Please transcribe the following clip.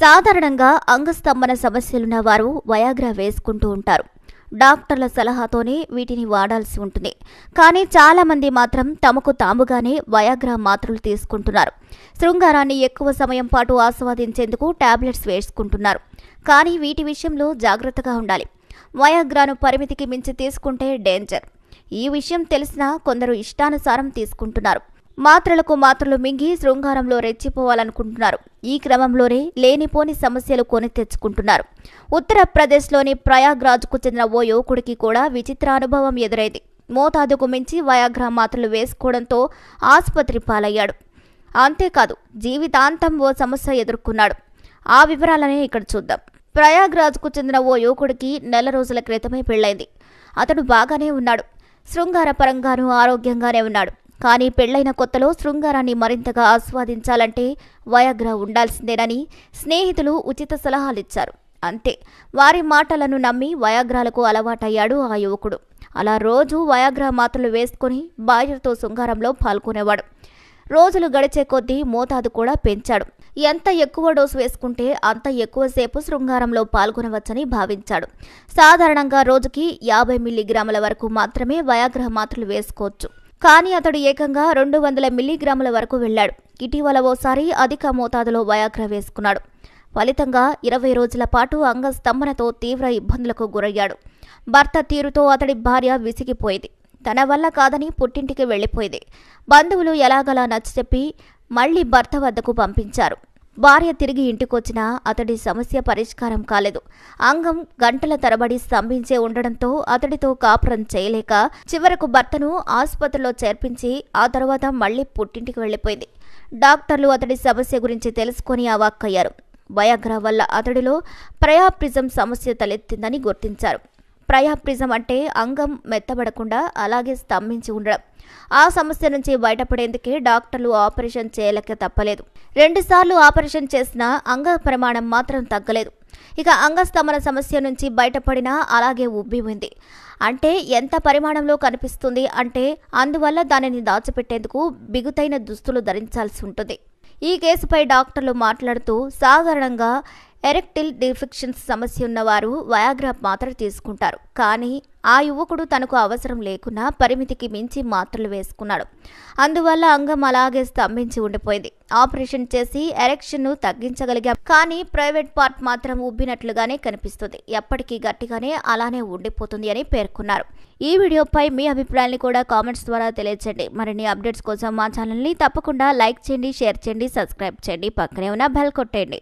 సాధారణంగా అంగస్తంభన సమస్యలున్న వారు వయాగ్రా వేసుకుంటూ ఉంటారు. డాక్టర్ల సలహాతోనే వీటిని వాడాల్సి ఉంటుంది. కానీ చాలా మంది మాత్రం తమకు తాముగానే వయాగ్రా మాత్రలు తీసుకుంటున్నారు. శృంగారాన్ని ఎక్కువ సమయం పాటు ఆస్వాదించేందుకు టాబ్లెట్స్ వేసుకుంటున్నారు. కానీ వీటి విషయంలో జాగ్రత్తగా ఉండాలి. వయాగ్రాను పరిమితికి మించి తీసుకుంటే డేంజర్. ఈ విషయం తెలిసినా కొందరు ఇష్టానుసారం తీసుకుంటున్నారు. మాత్రలు మింగి శృంగారంలో రెచ్చిపోవాలనుకుంటున్నారు. ఈ క్రమంలోనే లేనిపోని సమస్యలు కొని తెచ్చుకుంటున్నారు. ఉత్తరప్రదేశ్లోని ప్రయాగ్రాజ్కు చెందిన ఓ యువకుడికి కూడా విచిత్ర అనుభవం ఎదురైంది. మోతాదుకు మించి వయాగ్రా మాత్రలు వేసుకోవడంతో ఆసుపత్రి పాలయ్యాడు. అంతేకాదు, జీవితాంతం ఓ సమస్య ఎదుర్కొన్నాడు. ఆ వివరాలనే ఇక్కడ చూద్దాం. ప్రయాగ్రాజ్కు చెందిన ఓ యువకుడికి నెల రోజుల క్రితమే పెళ్లైంది. అతడు బాగానే ఉన్నాడు. శృంగారపరంగానూ ఆరోగ్యంగానే ఉన్నాడు. కానీ పెళ్లైన కొత్తలో శృంగారాన్ని మరింతగా ఆస్వాదించాలంటే వయాగ్రా ఉండాల్సిందేనని స్నేహితులు ఉచిత సలహాలిచ్చారు. అంతే, వారి మాటలను నమ్మి వయాగ్రాలకు అలవాటయ్యాడు ఆ యువకుడు. అలా రోజు వయాగ్రా మాత్రలు వేసుకుని భార్యతో శృంగారంలో పాల్గొనేవాడు. రోజులు గడిచే కొద్దీ మోతాదు కూడా పెంచాడు. ఎంత ఎక్కువ డోసు వేసుకుంటే అంత ఎక్కువసేపు శృంగారంలో పాల్గొనవచ్చని భావించాడు. సాధారణంగా రోజుకి 50 మిల్లీగ్రాముల వరకు మాత్రమే వయాగ్రా మాత్రలు వేసుకోవచ్చు. కానీ అతడు ఏకంగా 200 మిల్లీగ్రాముల వరకు వెళ్లాడు. ఇటీవల ఓసారి అధిక మోతాదులో వయాగ్రా వేసుకున్నాడు. ఫలితంగా 20 రోజుల పాటు అంగస్తంభనతో తీవ్ర ఇబ్బందులకు గురయ్యాడు. భర్త తీరుతో అతడి భార్య విసిగిపోయింది. తన వల్ల కాదని పుట్టింటికి వెళ్లిపోయింది. బంధువులు ఎలాగలా నచ్చచెప్పి మళ్లీ భర్త వద్దకు పంపించారు. భార్య తిరిగి ఇంటికొచ్చినా అతడి సమస్య పరిష్కారం కాలేదు. అంగం గంటల తరబడి స్తంభించే ఉండడంతో అతడితో కాపురం చేయలేక చివరకు భర్తను ఆసుపత్రిలో చేర్పించి ఆ తర్వాత మళ్లీ పుట్టింటికి వెళ్లిపోయింది. డాక్టర్లు అతడి సమస్య గురించి తెలుసుకుని అవాక్కయ్యారు. వయాగ్రా వల్ల అతడిలో ప్రయాప్రిజం సమస్య తలెత్తిందని గుర్తించారు. ప్రయాప్రిజం అంటే అంగం మెత్తబడకుండా అలాగే స్తంభించి ఉండడం. ఆ సమస్య నుంచి బయటపడేందుకే డాక్టర్లు ఆపరేషన్ చేయలేక తప్పలేదు. 2 సార్లు ఆపరేషన్ చేసినా అంగ పరిమాణం మాత్రం తగ్గలేదు. ఇక అంగస్తంభన సమస్య నుంచి బయటపడినా అలాగే ఉబ్బి ఉంది. అంటే ఎంత పరిమాణంలో కనిపిస్తుంది అంటే అందువల్ల దానిని దాచిపెట్టేందుకు బిగుతైన దుస్తులు ధరించాల్సి ఉంటుంది. ఈ కేసుపై డాక్టర్లు మాట్లాడుతూ సాధారణంగా ఎరెక్టిల్ డిఫెక్షన్స్ సమస్య ఉన్నవారు వయాగ్రా మాత్ర తీసుకుంటారు. కానీ ఆ యువకుడు తనకు అవసరం లేకున్నా పరిమితికి మించి మాత్రలు వేసుకున్నాడు. అందువల్ల అంగం అలాగే స్తంభించి ఉండిపోయింది. ఆపరేషన్ చేసి ఎరెక్షన్ను తగ్గించగలిగాం. కానీ ప్రైవేట్ పార్ట్ మాత్రం ఉబ్బినట్లుగానే కనిపిస్తుంది. ఎప్పటికీ గట్టిగానే అలానే ఉండిపోతుంది అని పేర్కొన్నారు. ఈ వీడియోపై మీ అభిప్రాయాన్ని కూడా కామెంట్స్ ద్వారా తెలియజేయండి. మరిన్ని అప్డేట్స్ కోసం మా ఛానల్ని తప్పకుండా లైక్ చేయండి, షేర్ చేయండి, సబ్స్క్రైబ్ చేయండి, పక్కనే ఉన్న బెల్ కొట్టండి.